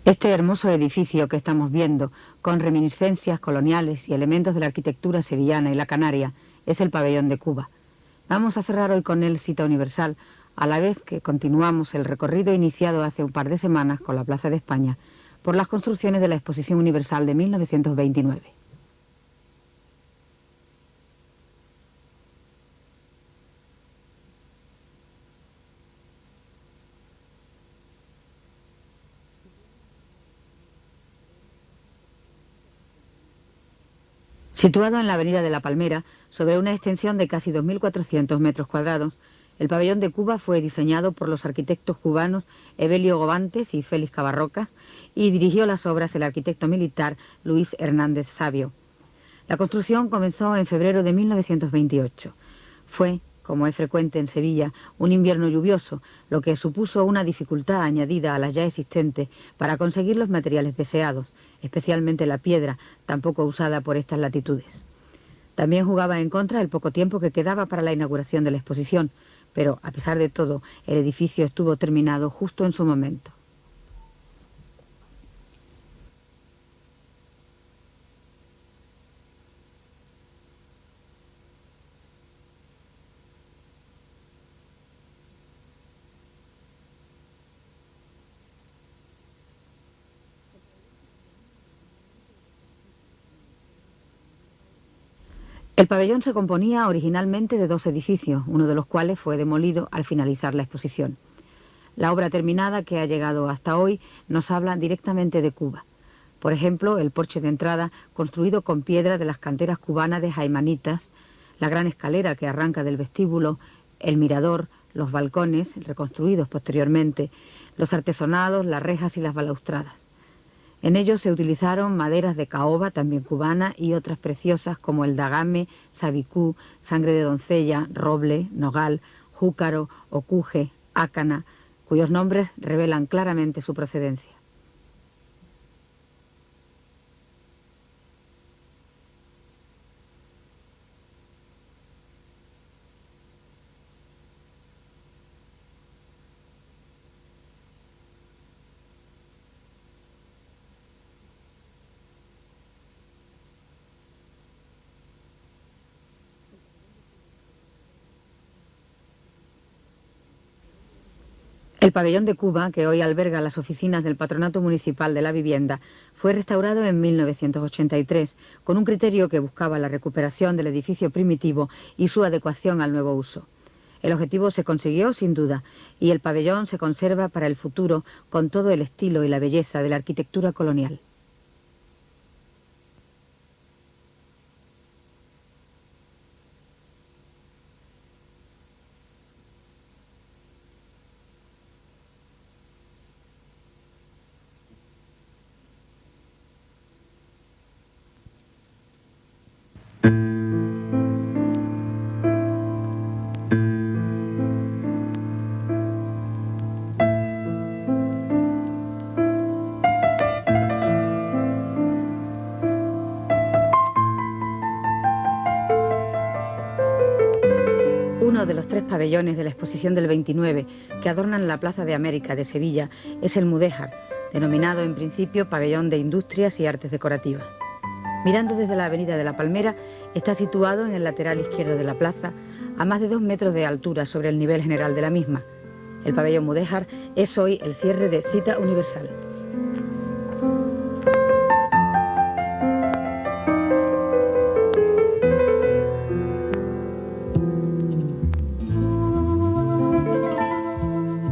Este hermoso edificio que estamos viendo, con reminiscencias coloniales y elementos de la arquitectura sevillana y la canaria, es el Pabellón de Cuba. Vamos a cerrar hoy con él Cita Universal, a la vez que continuamos el recorrido iniciado hace un par de semanas con la Plaza de España por las construcciones de la Exposición Universal de 1929. Situado en la avenida de La Palmera, sobre una extensión de casi 2.400 metros cuadrados, el Pabellón de Cuba fue diseñado por los arquitectos cubanos Evelio Gobantes y Félix Cabarrocas y dirigió las obras el arquitecto militar Luis Hernández Sabio. La construcción comenzó en febrero de 1928. Fue, como es frecuente en Sevilla, un invierno lluvioso, lo que supuso una dificultad añadida a las ya existentes para conseguir los materiales deseados, especialmente la piedra, tan poco usada por estas latitudes. También jugaba en contra el poco tiempo que quedaba para la inauguración de la exposición, pero, a pesar de todo, el edificio estuvo terminado justo en su momento. El pabellón se componía originalmente de dos edificios, uno de los cuales fue demolido al finalizar la exposición. La obra terminada que ha llegado hasta hoy nos habla directamente de Cuba. Por ejemplo, el porche de entrada, construido con piedra de las canteras cubanas de Jaimanitas, la gran escalera que arranca del vestíbulo, el mirador, los balcones, reconstruidos posteriormente, los artesonados, las rejas y las balaustradas. En ellos se utilizaron maderas de caoba, también cubana, y otras preciosas como el dagame, sabicú, sangre de doncella, roble, nogal, júcaro, ocuje, ácana, cuyos nombres revelan claramente su procedencia. El pabellón de Cuba, que hoy alberga las oficinas del Patronato Municipal de la Vivienda, fue restaurado en 1983 con un criterio que buscaba la recuperación del edificio primitivo y su adecuación al nuevo uso. El objetivo se consiguió sin duda y el pabellón se conserva para el futuro con todo el estilo y la belleza de la arquitectura colonial. Uno de los tres pabellones de la exposición del 29 que adornan la Plaza de América de Sevilla es el Mudéjar, denominado en principio Pabellón de Industrias y Artes Decorativas. Mirando desde la avenida de La Palmera, está situado en el lateral izquierdo de la plaza, a más de 2 metros de altura sobre el nivel general de la misma. El pabellón Mudéjar es hoy el cierre de Cita Universal.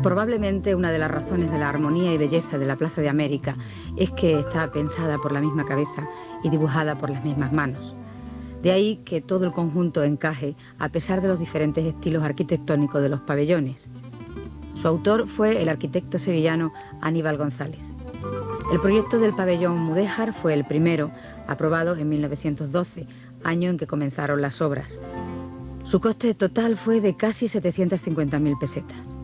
Probablemente una de las razones de la armonía y belleza de la Plaza de América es que está pensada por la misma cabeza y dibujada por las mismas manos. De ahí que todo el conjunto encaje a pesar de los diferentes estilos arquitectónicos de los pabellones. Su autor fue el arquitecto sevillano Aníbal González. El proyecto del pabellón Mudéjar fue el primero, aprobado en 1912, año en que comenzaron las obras. Su coste total fue de casi 750.000 pesetas.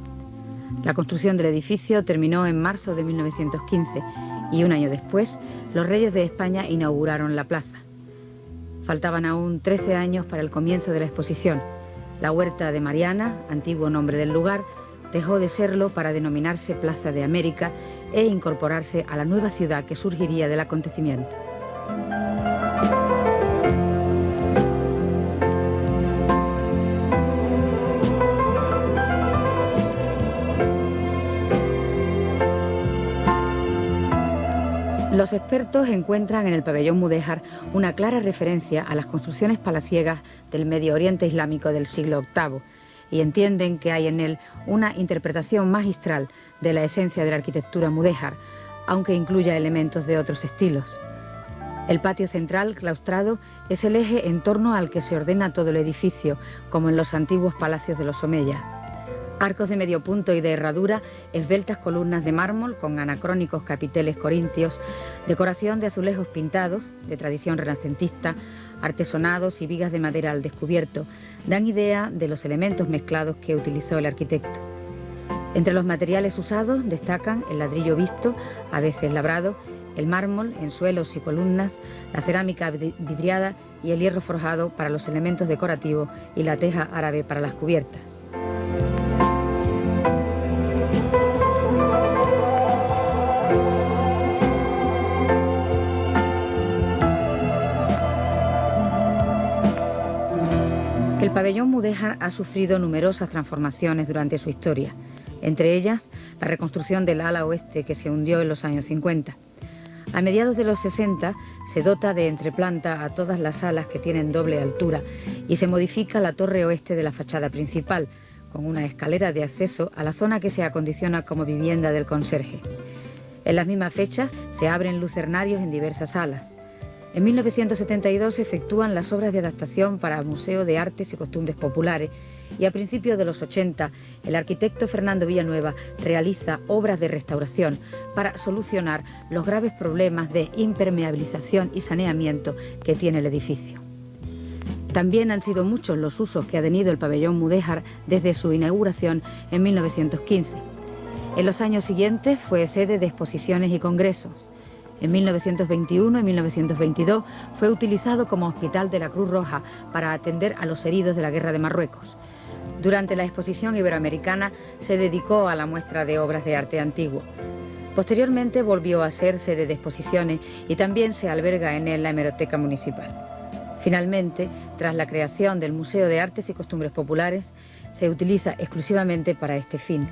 La construcción del edificio terminó en marzo de 1915 y un año después los reyes de España inauguraron la plaza. Faltaban aún 13 años para el comienzo de la exposición. La huerta de Mariana, antiguo nombre del lugar, dejó de serlo para denominarse Plaza de América e incorporarse a la nueva ciudad que surgiría del acontecimiento. Los expertos encuentran en el pabellón mudéjar una clara referencia a las construcciones palaciegas del Medio Oriente Islámico del siglo VIII y entienden que hay en él una interpretación magistral de la esencia de la arquitectura mudéjar, aunque incluya elementos de otros estilos. El patio central, claustrado, es el eje en torno al que se ordena todo el edificio, como en los antiguos palacios de los omeyas. Arcos de medio punto y de herradura, esbeltas columnas de mármol con anacrónicos capiteles corintios, decoración de azulejos pintados, de tradición renacentista, artesonados y vigas de madera al descubierto, dan idea de los elementos mezclados que utilizó el arquitecto. Entre los materiales usados destacan el ladrillo visto, a veces labrado, el mármol en suelos y columnas, la cerámica vidriada y el hierro forjado para los elementos decorativos y la teja árabe para las cubiertas. El pabellón mudéjar ha sufrido numerosas transformaciones durante su historia, entre ellas la reconstrucción del ala oeste que se hundió en los años 50. A mediados de los 60 se dota de entreplanta a todas las alas que tienen doble altura y se modifica la torre oeste de la fachada principal, con una escalera de acceso a la zona que se acondiciona como vivienda del conserje. En las mismas fechas se abren lucernarios en diversas salas. En 1972 se efectúan las obras de adaptación para el Museo de Artes y Costumbres Populares y a principios de los 80 el arquitecto Fernando Villanueva realiza obras de restauración para solucionar los graves problemas de impermeabilización y saneamiento que tiene el edificio. También han sido muchos los usos que ha tenido el pabellón mudéjar desde su inauguración en 1915. En los años siguientes fue sede de exposiciones y congresos. En 1921 y 1922 fue utilizado como hospital de la Cruz Roja para atender a los heridos de la Guerra de Marruecos. Durante la exposición iberoamericana se dedicó a la muestra de obras de arte antiguo. Posteriormente volvió a ser sede de exposiciones y también se alberga en él la hemeroteca municipal. Finalmente, tras la creación del Museo de Artes y Costumbres Populares, se utiliza exclusivamente para este fin,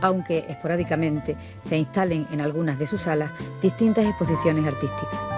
aunque esporádicamente se instalen en algunas de sus salas distintas exposiciones artísticas.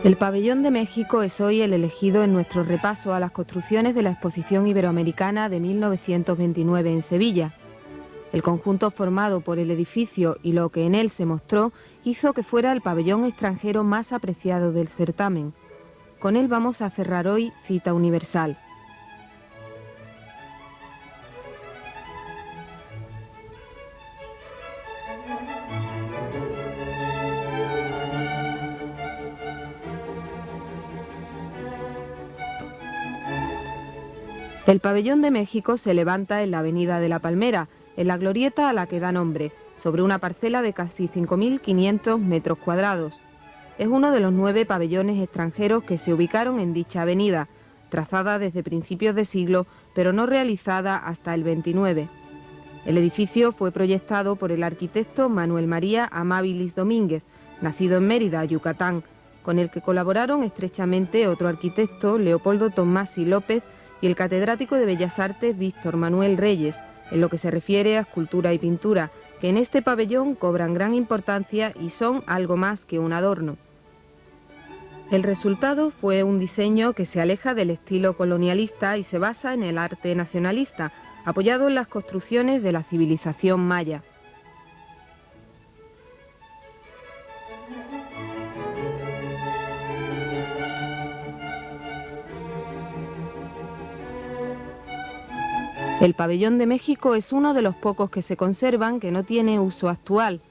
El Pabellón de México es hoy el elegido en nuestro repaso a las construcciones de la Exposición Iberoamericana de 1929 en Sevilla. El conjunto formado por el edificio y lo que en él se mostró hizo que fuera el pabellón extranjero más apreciado del certamen. Con él vamos a cerrar hoy Cita Universal. El Pabellón de México se levanta en la Avenida de la Palmera, en la glorieta a la que da nombre, sobre una parcela de casi 5.500 metros cuadrados. Es uno de los 9 pabellones extranjeros que se ubicaron en dicha avenida, trazada desde principios de siglo, pero no realizada hasta el 29. El edificio fue proyectado por el arquitecto Manuel María Amabilis Domínguez, nacido en Mérida, Yucatán, con el que colaboraron estrechamente otro arquitecto, Leopoldo Tomasi López, y el catedrático de Bellas Artes Víctor Manuel Reyes, en lo que se refiere a escultura y pintura, que en este pabellón cobran gran importancia y son algo más que un adorno. El resultado fue un diseño que se aleja del estilo colonialista y se basa en el arte nacionalista, apoyado en las construcciones de la civilización maya. El pabellón de México es uno de los pocos que se conservan que no tiene uso actual.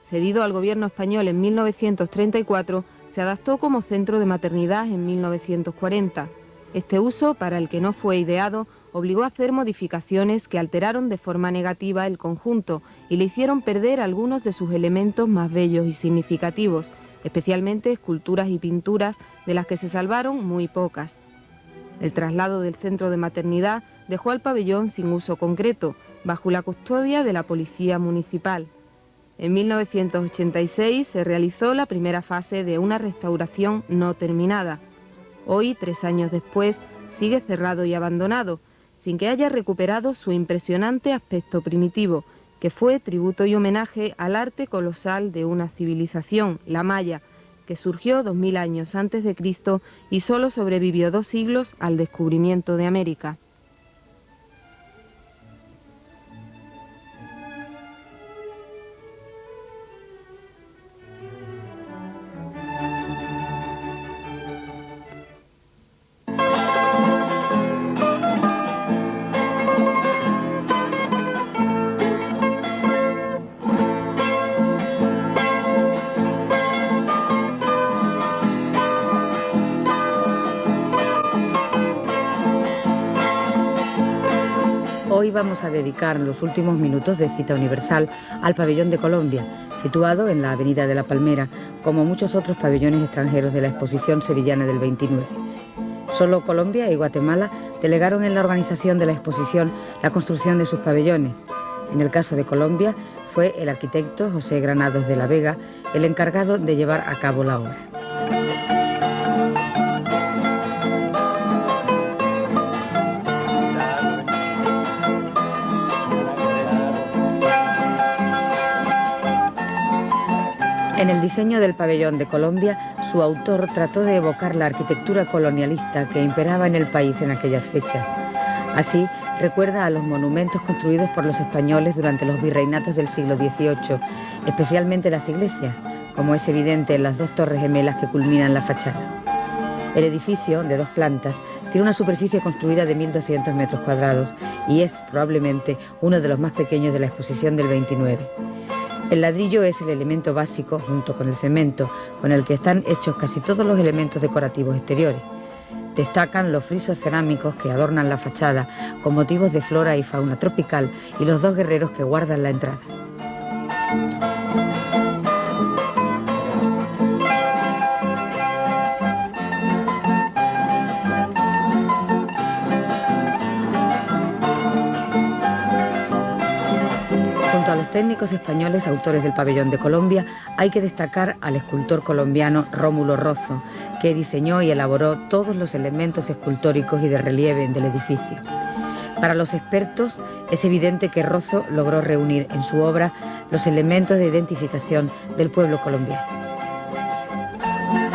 Cedido al gobierno español en 1934, se adaptó como centro de maternidad en 1940. Este uso, para el que no fue ideado, obligó a hacer modificaciones que alteraron de forma negativa el conjunto y le hicieron perder algunos de sus elementos más bellos y significativos, especialmente esculturas y pinturas de las que se salvaron muy pocas. El traslado del centro de maternidad dejó al pabellón sin uso concreto, bajo la custodia de la Policía Municipal. En 1986 se realizó la primera fase de una restauración no terminada. Hoy, 3 años después, sigue cerrado y abandonado, sin que haya recuperado su impresionante aspecto primitivo, que fue tributo y homenaje al arte colosal de una civilización, la maya, que surgió 2000 años antes de Cristo y solo sobrevivió 2 siglos al descubrimiento de América. Hoy vamos a dedicar los últimos minutos de Cita Universal al pabellón de Colombia, situado en la Avenida de la Palmera, como muchos otros pabellones extranjeros de la exposición sevillana del 29. Solo Colombia y Guatemala delegaron en la organización de la exposición la construcción de sus pabellones. En el caso de Colombia, fue el arquitecto José Granados de la Vega el encargado de llevar a cabo la obra. En el diseño del pabellón de Colombia, su autor trató de evocar la arquitectura colonialista que imperaba en el país en aquellas fechas. Así, recuerda a los monumentos construidos por los españoles durante los virreinatos del siglo XVIII, especialmente las iglesias, como es evidente en las 2 torres gemelas que culminan la fachada. El edificio, de 2 plantas, tiene una superficie construida de 1.200 metros cuadrados y es probablemente uno de los más pequeños de la exposición del 29. El ladrillo es el elemento básico, junto con el cemento, con el que están hechos casi todos los elementos decorativos exteriores. Destacan los frisos cerámicos que adornan la fachada, con motivos de flora y fauna tropical, y los 2 guerreros que guardan la entrada. Junto a los técnicos españoles autores del pabellón de Colombia, hay que destacar al escultor colombiano Rómulo Rozo, que diseñó y elaboró todos los elementos escultóricos y de relieve del edificio. Para los expertos, es evidente que Rozo logró reunir en su obra los elementos de identificación del pueblo colombiano.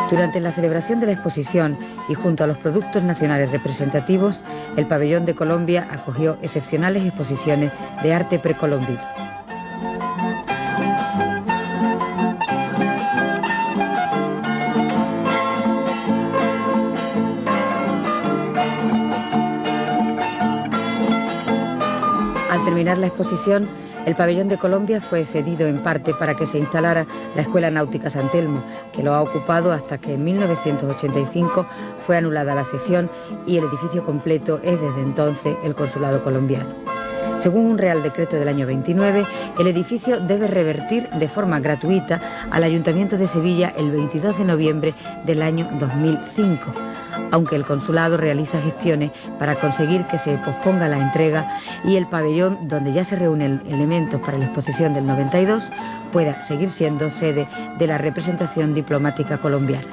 Durante la celebración de la exposición y junto a los productos nacionales representativos, el pabellón de Colombia acogió excepcionales exposiciones de arte precolombino. Al terminar la exposición, el pabellón de Colombia fue cedido en parte para que se instalara la Escuela Náutica San Telmo, que lo ha ocupado hasta que en 1985 fue anulada la cesión y el edificio completo es desde entonces el Consulado colombiano. Según un Real Decreto del año 29, el edificio debe revertir de forma gratuita al Ayuntamiento de Sevilla el 22 de noviembre del año 2005, aunque el consulado realiza gestiones para conseguir que se posponga la entrega y el pabellón, donde ya se reúnen elementos para la exposición del 92, pueda seguir siendo sede de la representación diplomática colombiana.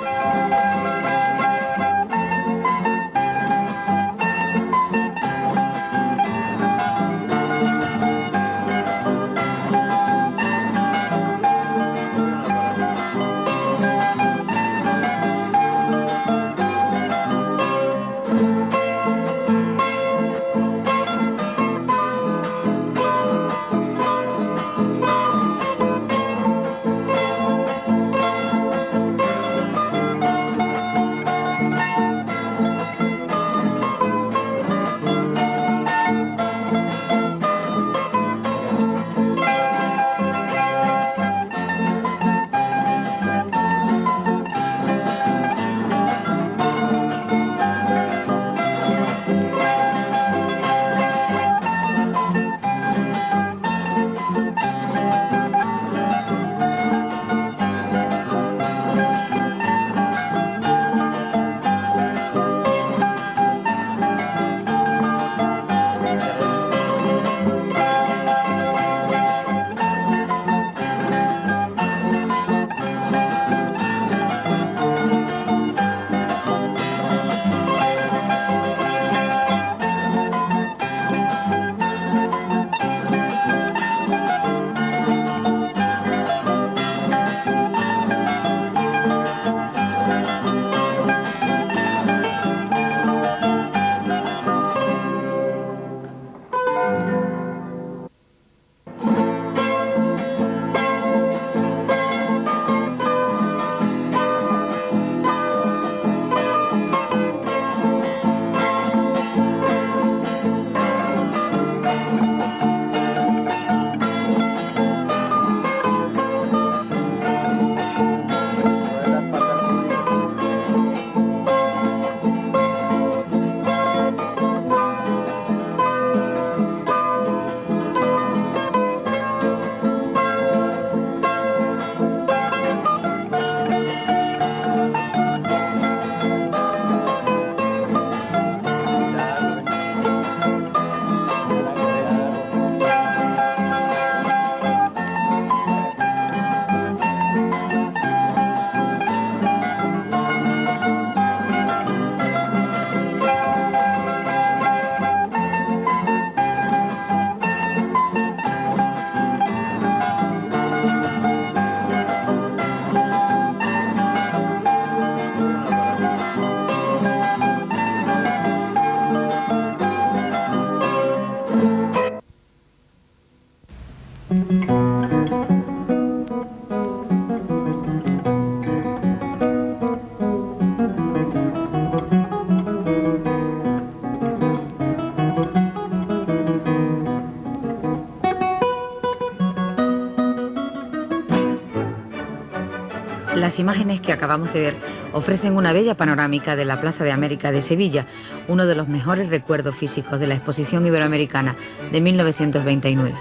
Las imágenes que acabamos de ver ofrecen una bella panorámica de la Plaza de América de Sevilla, uno de los mejores recuerdos físicos de la Exposición Iberoamericana de 1929.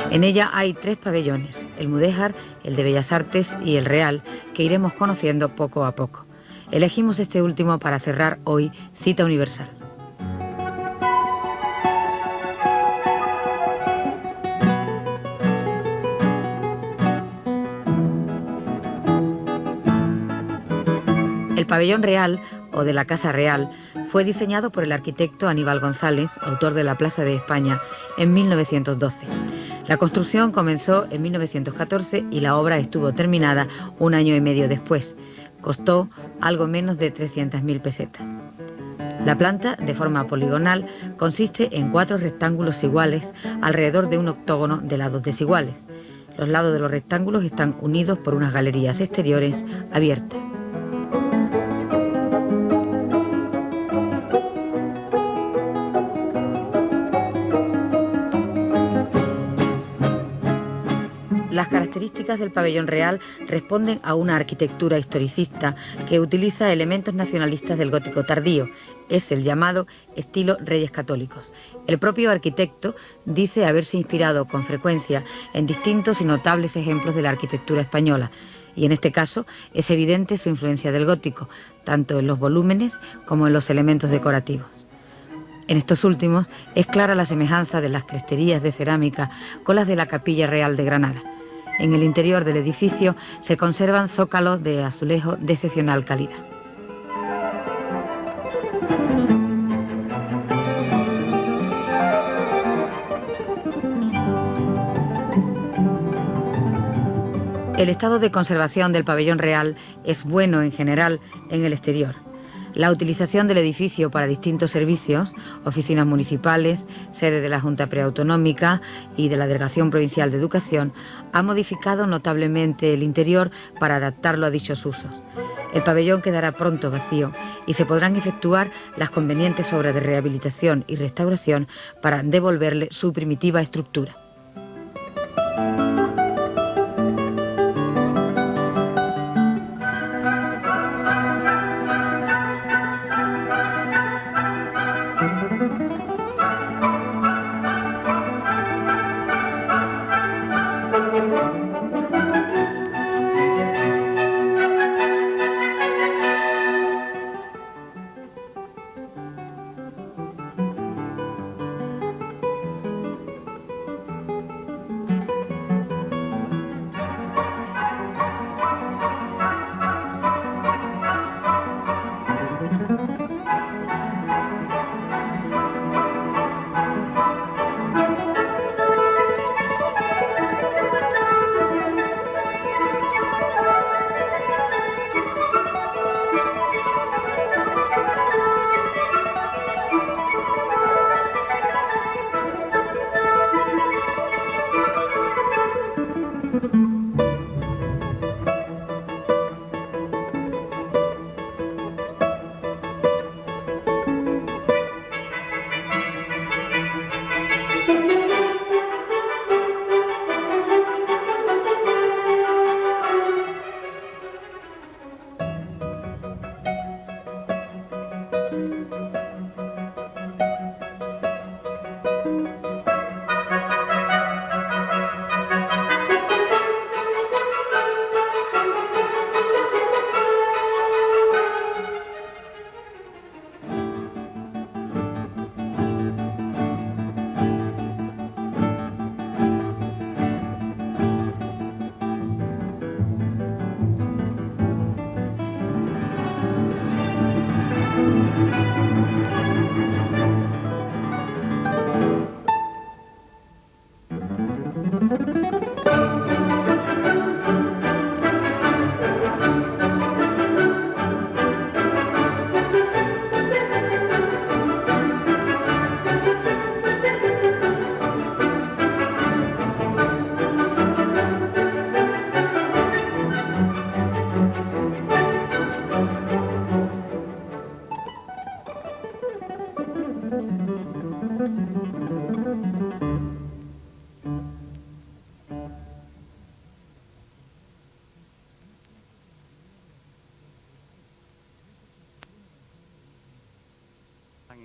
En ella hay 3 pabellones, el Mudéjar, el de Bellas Artes y el Real, que iremos conociendo poco a poco. Elegimos este último para cerrar hoy Cita Universal. El pabellón real, o de la Casa Real, fue diseñado por el arquitecto Aníbal González, autor de la Plaza de España, en 1912. La construcción comenzó en 1914 y la obra estuvo terminada un año y medio después. Costó algo menos de 300.000 pesetas. La planta, de forma poligonal, consiste en 4 rectángulos iguales alrededor de un octógono de lados desiguales. Los lados de los rectángulos están unidos por unas galerías exteriores abiertas. Las características del pabellón real responden a una arquitectura historicista que utiliza elementos nacionalistas del gótico tardío. Es el llamado estilo Reyes Católicos. El propio arquitecto dice haberse inspirado con frecuencia en distintos y notables ejemplos de la arquitectura española, y en este caso es evidente su influencia del gótico, tanto en los volúmenes como en los elementos decorativos. En estos últimos es clara la semejanza de las cresterías de cerámica con las de la Capilla Real de Granada. En el interior del edificio se conservan zócalos de azulejo de excepcional calidad. El estado de conservación del pabellón real es bueno en general en el exterior. La utilización del edificio para distintos servicios, oficinas municipales, sede de la Junta Preautonómica y de la Delegación Provincial de Educación, ha modificado notablemente el interior para adaptarlo a dichos usos. El pabellón quedará pronto vacío y se podrán efectuar las convenientes obras de rehabilitación y restauración para devolverle su primitiva estructura.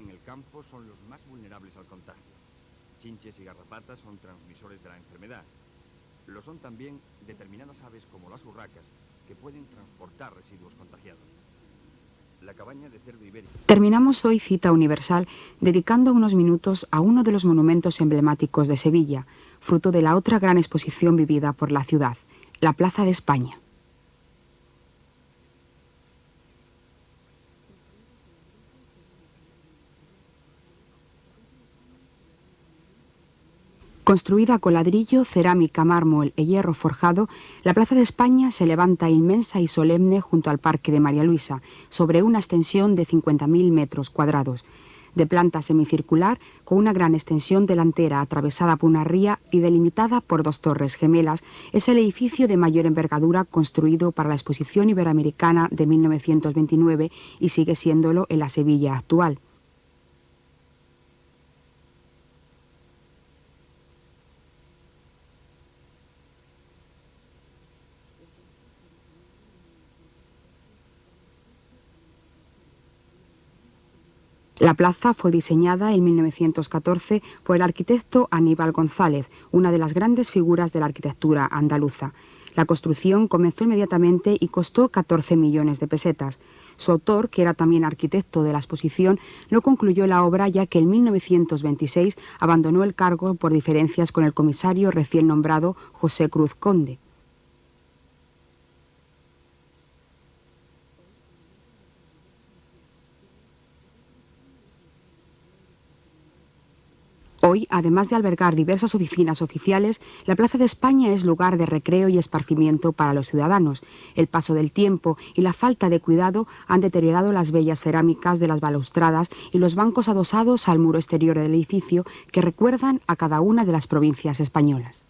En el campo son los más vulnerables al contagio. Chinches y garrapatas son transmisores de la enfermedad. Lo son también determinadas aves como las urracas, que pueden transportar residuos contagiados. La cabaña de cerdo ibérico. Terminamos hoy Cita Universal dedicando unos minutos a uno de los monumentos emblemáticos de Sevilla, fruto de la otra gran exposición vivida por la ciudad, la Plaza de España. Construida con ladrillo, cerámica, mármol e hierro forjado, la Plaza de España se levanta inmensa y solemne junto al Parque de María Luisa, sobre una extensión de 50.000 metros cuadrados, de planta semicircular, con una gran extensión delantera atravesada por una ría y delimitada por dos torres gemelas. Es el edificio de mayor envergadura construido para la Exposición Iberoamericana de 1929 y sigue siéndolo en la Sevilla actual. La plaza fue diseñada en 1914 por el arquitecto Aníbal González, una de las grandes figuras de la arquitectura andaluza. La construcción comenzó inmediatamente y costó 14 millones de pesetas. Su autor, que era también arquitecto de la exposición, no concluyó la obra ya que en 1926 abandonó el cargo por diferencias con el comisario recién nombrado José Cruz Conde. Hoy, además de albergar diversas oficinas oficiales, la Plaza de España es lugar de recreo y esparcimiento para los ciudadanos. El paso del tiempo y la falta de cuidado han deteriorado las bellas cerámicas de las balaustradas y los bancos adosados al muro exterior del edificio que recuerdan a cada una de las provincias españolas.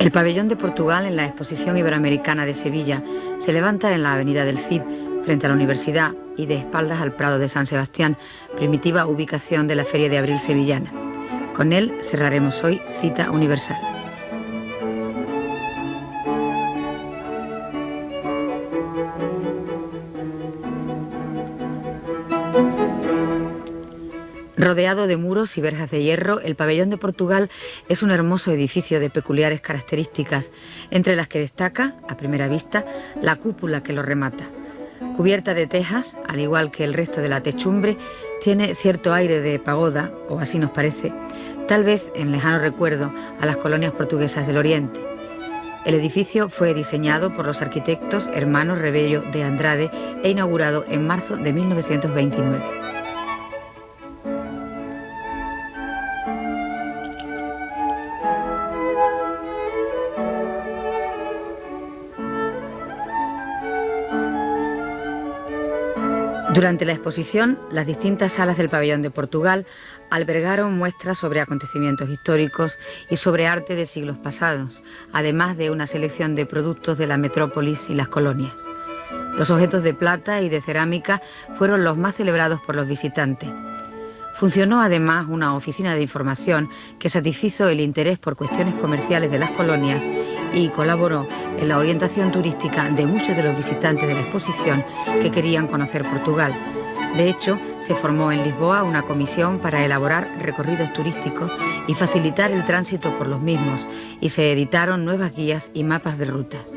El pabellón de Portugal en la Exposición Iberoamericana de Sevilla se levanta en la Avenida del Cid, frente a la Universidad y de espaldas al Prado de San Sebastián, primitiva ubicación de la Feria de Abril sevillana. Con él cerraremos hoy Cita Universal. Rodeado de muros y verjas de hierro, el pabellón de Portugal es un hermoso edificio de peculiares características, entre las que destaca, a primera vista, la cúpula que lo remata. Cubierta de tejas, al igual que el resto de la techumbre, tiene cierto aire de pagoda, o así nos parece, tal vez en lejano recuerdo a las colonias portuguesas del Oriente. El edificio fue diseñado por los arquitectos hermanos Rebello de Andrade e inaugurado en marzo de 1929. Durante la exposición, las distintas salas del pabellón de Portugal albergaron muestras sobre acontecimientos históricos y sobre arte de siglos pasados, además de una selección de productos de la metrópolis y las colonias. Los objetos de plata y de cerámica fueron los más celebrados por los visitantes. Funcionó además una oficina de información que satisfizo el interés por cuestiones comerciales de las colonias y colaboró en la orientación turística de muchos de los visitantes de la exposición que querían conocer Portugal. De hecho, se formó en Lisboa una comisión para elaborar recorridos turísticos y facilitar el tránsito por los mismos, y se editaron nuevas guías y mapas de rutas.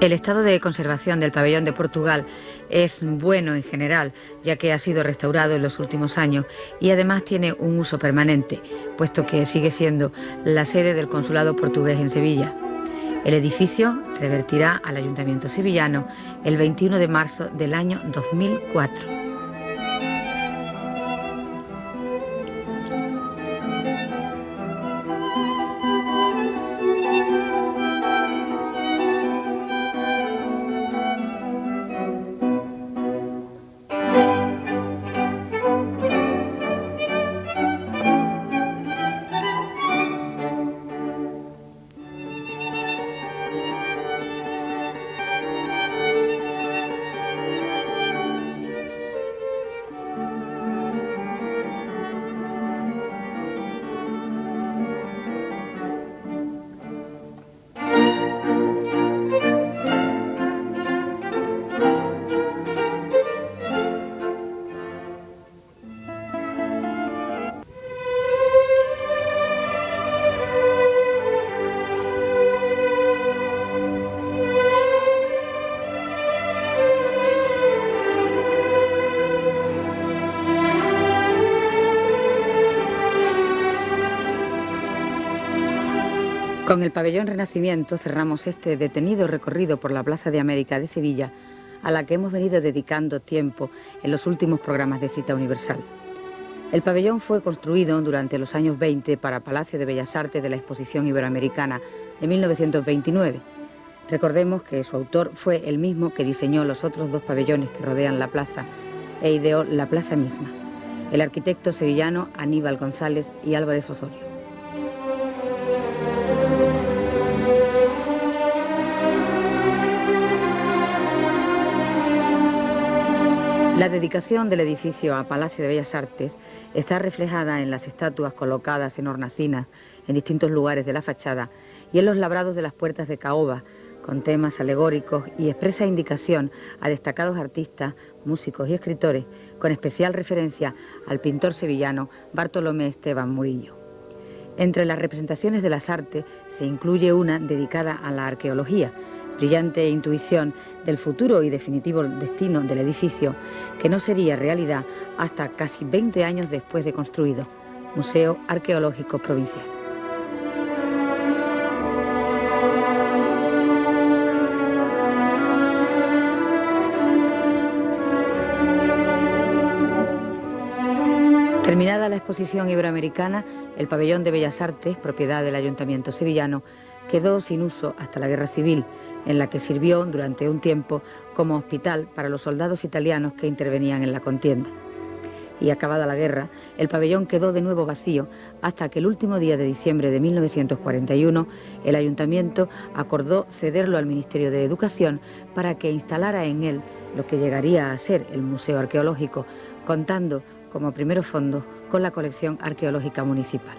El estado de conservación del pabellón de Portugal es bueno en general, ya que ha sido restaurado en los últimos años y además tiene un uso permanente, puesto que sigue siendo la sede del consulado portugués en Sevilla. El edificio revertirá al Ayuntamiento sevillano el 21 de marzo del año 2004. Con el pabellón Renacimiento cerramos este detenido recorrido por la Plaza de América de Sevilla, a la que hemos venido dedicando tiempo en los últimos programas de Cita Universal. El pabellón fue construido durante los años 20 para Palacio de Bellas Artes de la Exposición Iberoamericana de 1929. Recordemos que su autor fue el mismo que diseñó los otros dos pabellones que rodean la plaza e ideó la plaza misma, el arquitecto sevillano Aníbal González y Álvarez Osorio. La dedicación del edificio a Palacio de Bellas Artes está reflejada en las estatuas colocadas en hornacinas en distintos lugares de la fachada y en los labrados de las puertas de caoba, con temas alegóricos y expresa indicación a destacados artistas, músicos y escritores, con especial referencia al pintor sevillano Bartolomé Esteban Murillo. Entre las representaciones de las artes se incluye una dedicada a la arqueología, brillante intuición del futuro y definitivo destino del edificio, que no sería realidad hasta casi 20 años después de construido, Museo Arqueológico Provincial. Terminada la exposición iberoamericana, el pabellón de Bellas Artes, propiedad del Ayuntamiento sevillano, quedó sin uso hasta la Guerra Civil, en la que sirvió durante un tiempo como hospital para los soldados italianos que intervenían en la contienda. Y acabada la guerra, el pabellón quedó de nuevo vacío hasta que el último día de diciembre de 1941 el Ayuntamiento acordó cederlo al Ministerio de Educación para que instalara en él lo que llegaría a ser el Museo Arqueológico, contando como primeros fondos con la colección arqueológica municipal.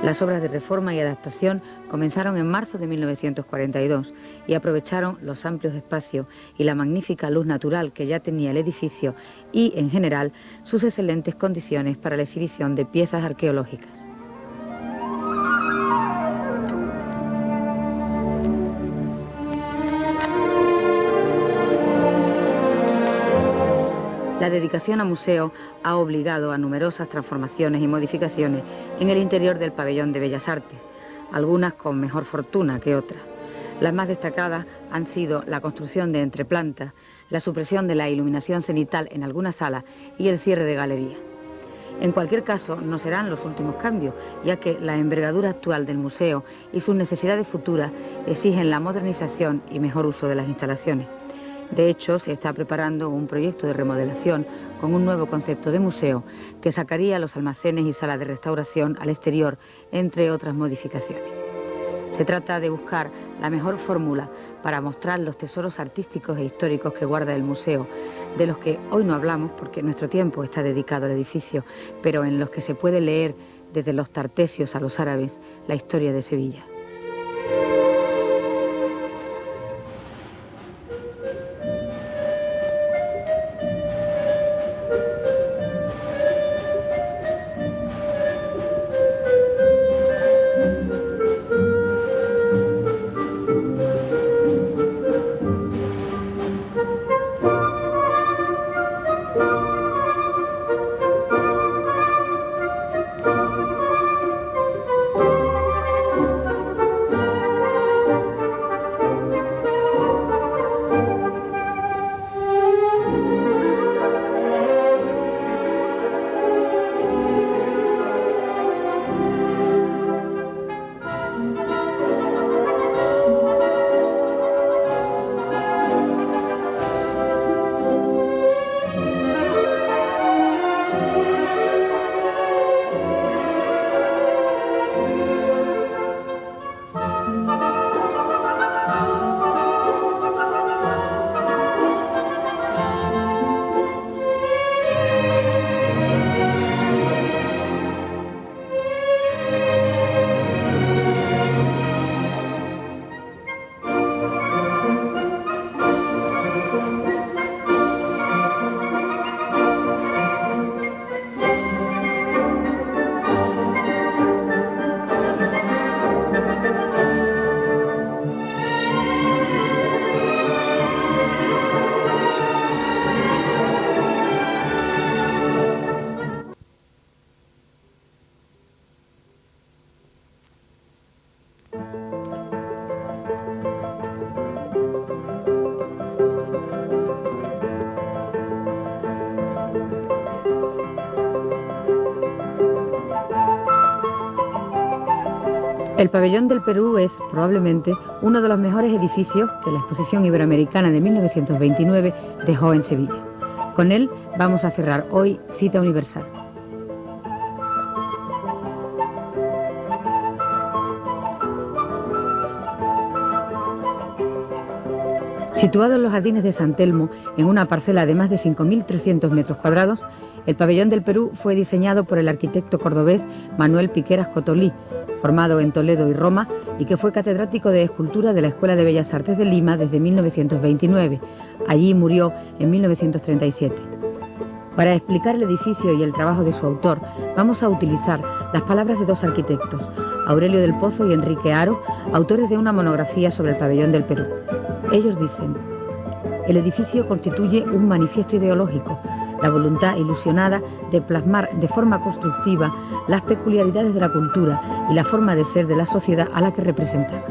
Las obras de reforma y adaptación comenzaron en marzo de 1942 y aprovecharon los amplios espacios y la magnífica luz natural que ya tenía el edificio y, en general, sus excelentes condiciones para la exhibición de piezas arqueológicas. La dedicación a museo ha obligado a numerosas transformaciones y modificaciones en el interior del pabellón de Bellas Artes, algunas con mejor fortuna que otras. Las más destacadas han sido la construcción de entreplantas, la supresión de la iluminación cenital en algunas salas y el cierre de galerías. En cualquier caso, no serán los últimos cambios, ya que la envergadura actual del museo y sus necesidades futuras exigen la modernización y mejor uso de las instalaciones. De hecho, se está preparando un proyecto de remodelación con un nuevo concepto de museo que sacaría los almacenes y salas de restauración al exterior, entre otras modificaciones. Se trata de buscar la mejor fórmula para mostrar los tesoros artísticos e históricos que guarda el museo, de los que hoy no hablamos porque nuestro tiempo está dedicado al edificio, pero en los que se puede leer desde los tartesios a los árabes la historia de Sevilla. El pabellón del Perú es probablemente uno de los mejores edificios que la Exposición Iberoamericana de 1929 dejó en Sevilla. Con él vamos a cerrar hoy Cita Universal. Situado en los jardines de San Telmo, en una parcela de más de 5.300 metros cuadrados, el pabellón del Perú fue diseñado por el arquitecto cordobés Manuel Piqueras Cotolí, formado en Toledo y Roma, y que fue catedrático de escultura de la Escuela de Bellas Artes de Lima desde 1929. Allí murió en 1937. Para explicar el edificio y el trabajo de su autor, vamos a utilizar las palabras de dos arquitectos, Aurelio del Pozo y Enrique Haro, autores de una monografía sobre el pabellón del Perú. Ellos dicen: el edificio constituye un manifiesto ideológico, la voluntad ilusionada de plasmar de forma constructiva las peculiaridades de la cultura y la forma de ser de la sociedad a la que representaba.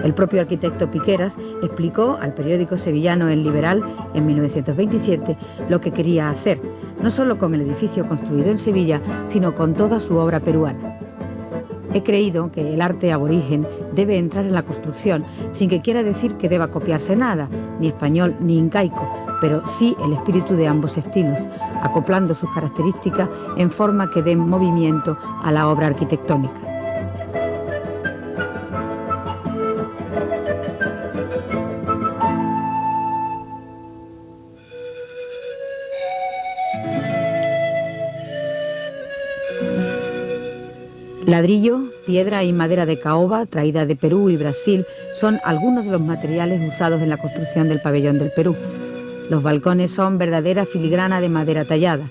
El propio arquitecto Piqueras explicó al periódico sevillano El Liberal en 1927 lo que quería hacer, no solo con el edificio construido en Sevilla, sino con toda su obra peruana. He creído que el arte aborigen debe entrar en la construcción, sin que quiera decir que deba copiarse nada, ni español ni incaico, pero sí el espíritu de ambos estilos, acoplando sus características en forma que den movimiento a la obra arquitectónica. Ladrillo, piedra y madera de caoba, traída de Perú y Brasil, son algunos de los materiales usados en la construcción del pabellón del Perú. Los balcones son verdadera filigrana de madera tallada.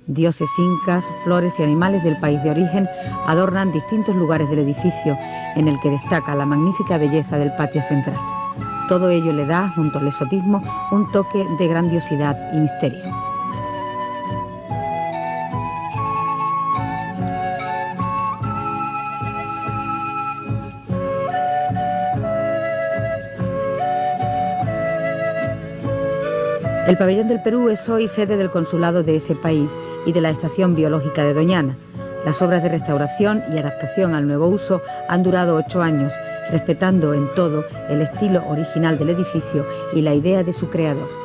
Dioses incas, flores y animales del país de origen adornan distintos lugares del edificio, en el que destaca la magnífica belleza del patio central. Todo ello le da, junto al exotismo, un toque de grandiosidad y misterio. El pabellón del Perú es hoy sede del consulado de ese país y de la Estación Biológica de Doñana. Las obras de restauración y adaptación al nuevo uso han durado 8 años, respetando en todo el estilo original del edificio y la idea de su creador.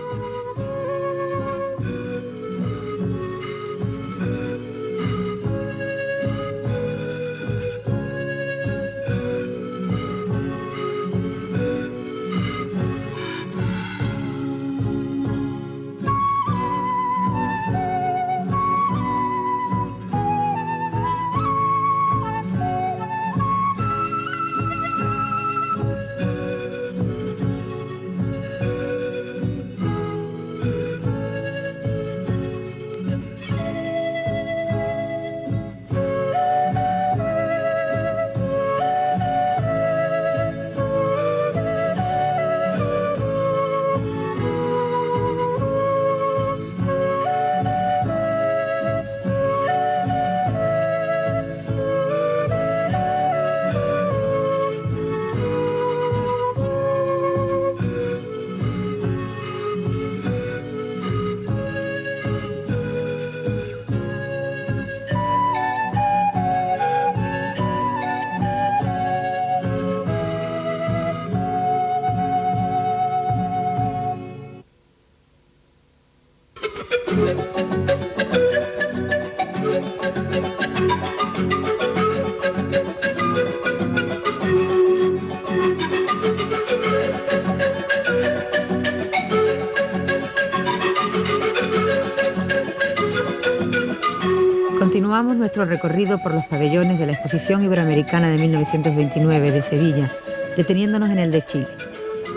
Continuamos nuestro recorrido por los pabellones de la Exposición Iberoamericana de 1929 de Sevilla, deteniéndonos en el de Chile.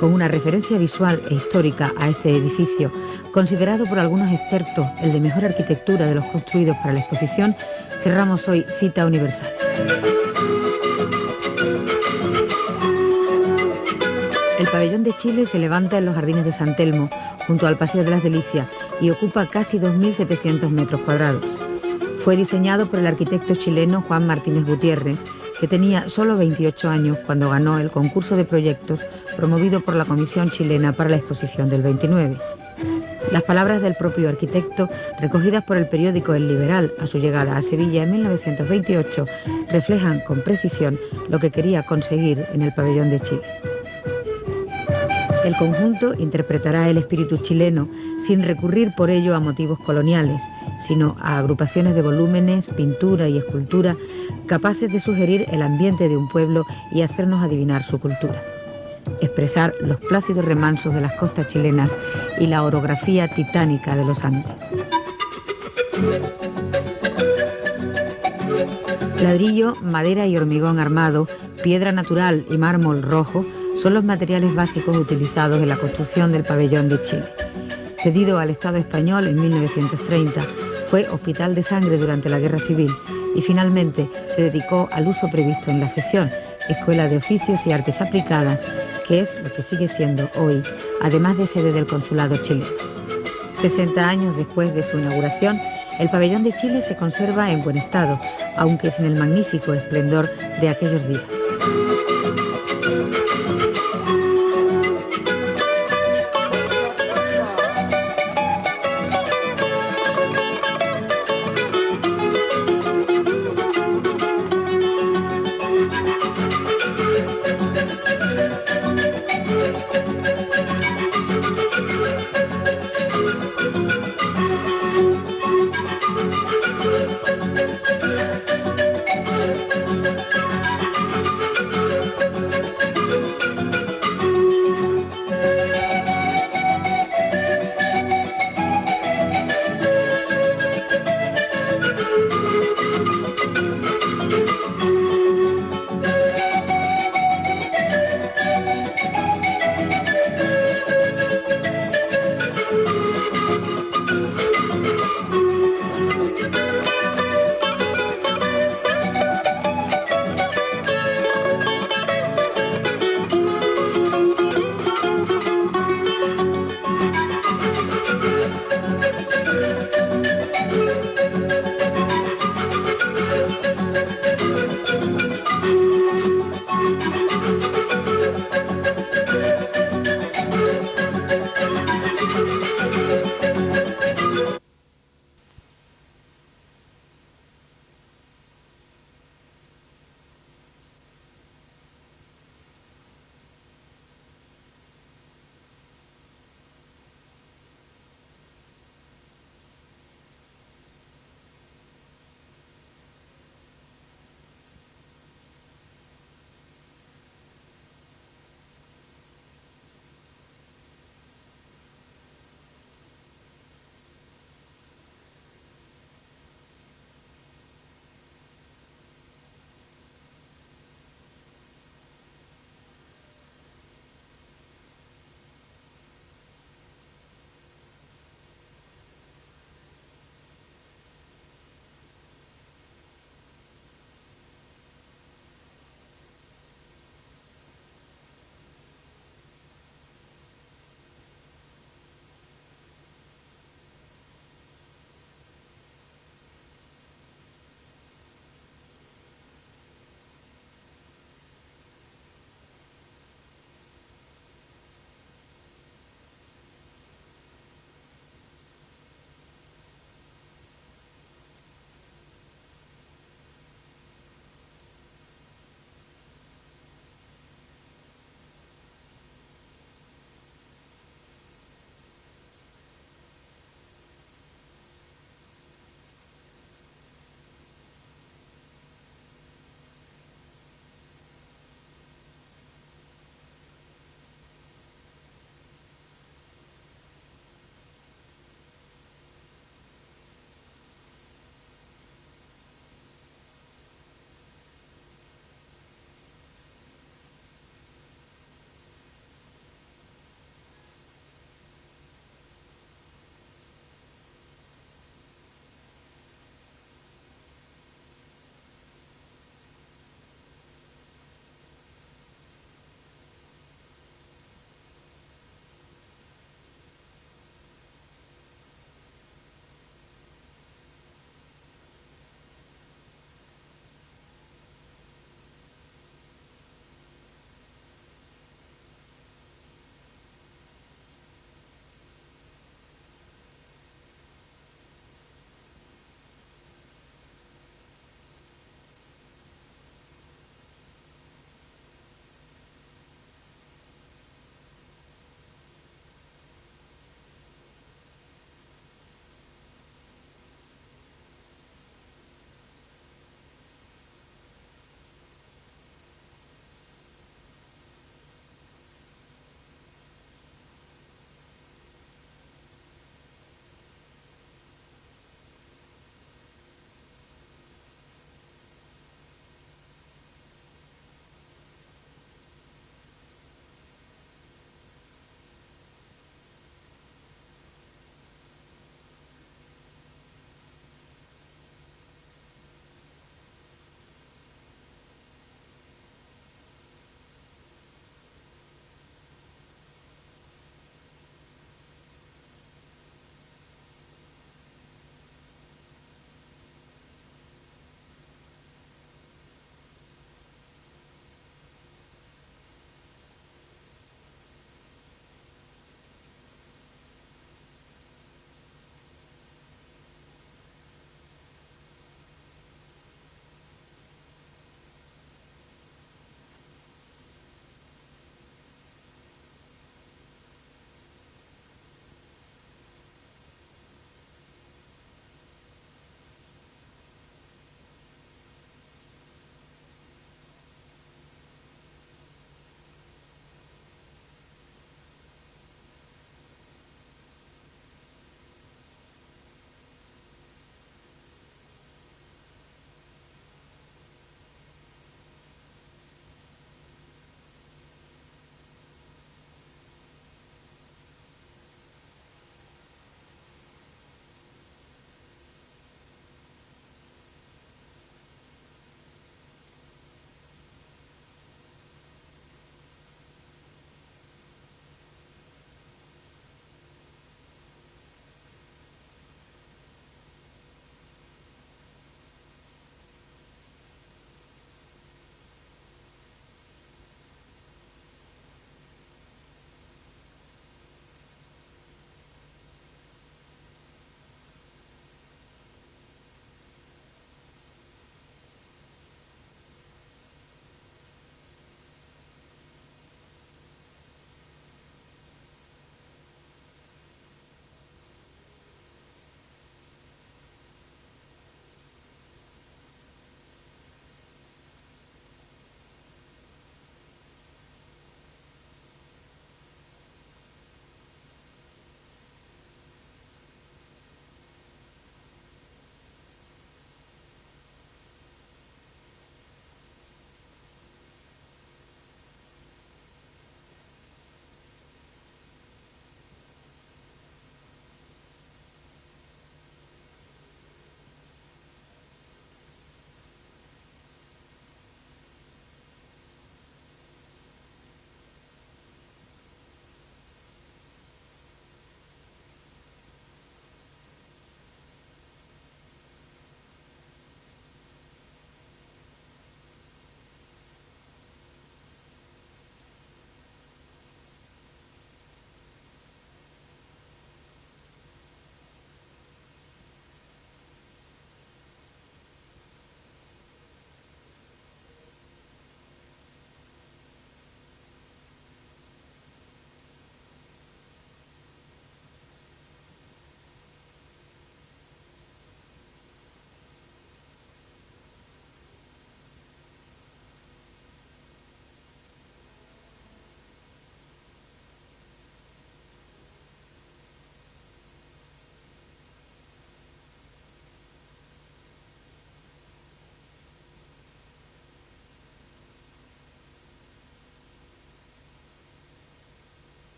Con una referencia visual e histórica a este edificio, considerado por algunos expertos el de mejor arquitectura de los construidos para la exposición, cerramos hoy Cita Universal. El pabellón de Chile se levanta en los jardines de San Telmo, junto al Paseo de las Delicias, y ocupa casi 2.700 metros cuadrados. Fue diseñado por el arquitecto chileno Juan Martínez Gutiérrez, que tenía solo 28 años cuando ganó el concurso de proyectos promovido por la Comisión Chilena para la Exposición del 29. Las palabras del propio arquitecto, recogidas por el periódico El Liberal a su llegada a Sevilla en 1928, reflejan con precisión lo que quería conseguir en el pabellón de Chile. El conjunto interpretará el espíritu chileno sin recurrir por ello a motivos coloniales, sino a agrupaciones de volúmenes, pintura y escultura capaces de sugerir el ambiente de un pueblo y hacernos adivinar su cultura. Expresar los plácidos remansos de las costas chilenas y la orografía titánica de los Andes. Ladrillo, madera y hormigón armado, piedra natural y mármol rojo son los materiales básicos utilizados en la construcción del pabellón de Chile. Cedido al Estado español en 1930, fue hospital de sangre durante la Guerra Civil y finalmente se dedicó al uso previsto en la cesión, Escuela de Oficios y Artes Aplicadas, que es lo que sigue siendo hoy, además de sede del consulado chileno. 60 años después de su inauguración, el pabellón de Chile se conserva en buen estado, aunque sin el magnífico esplendor de aquellos días.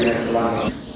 tener tu banda.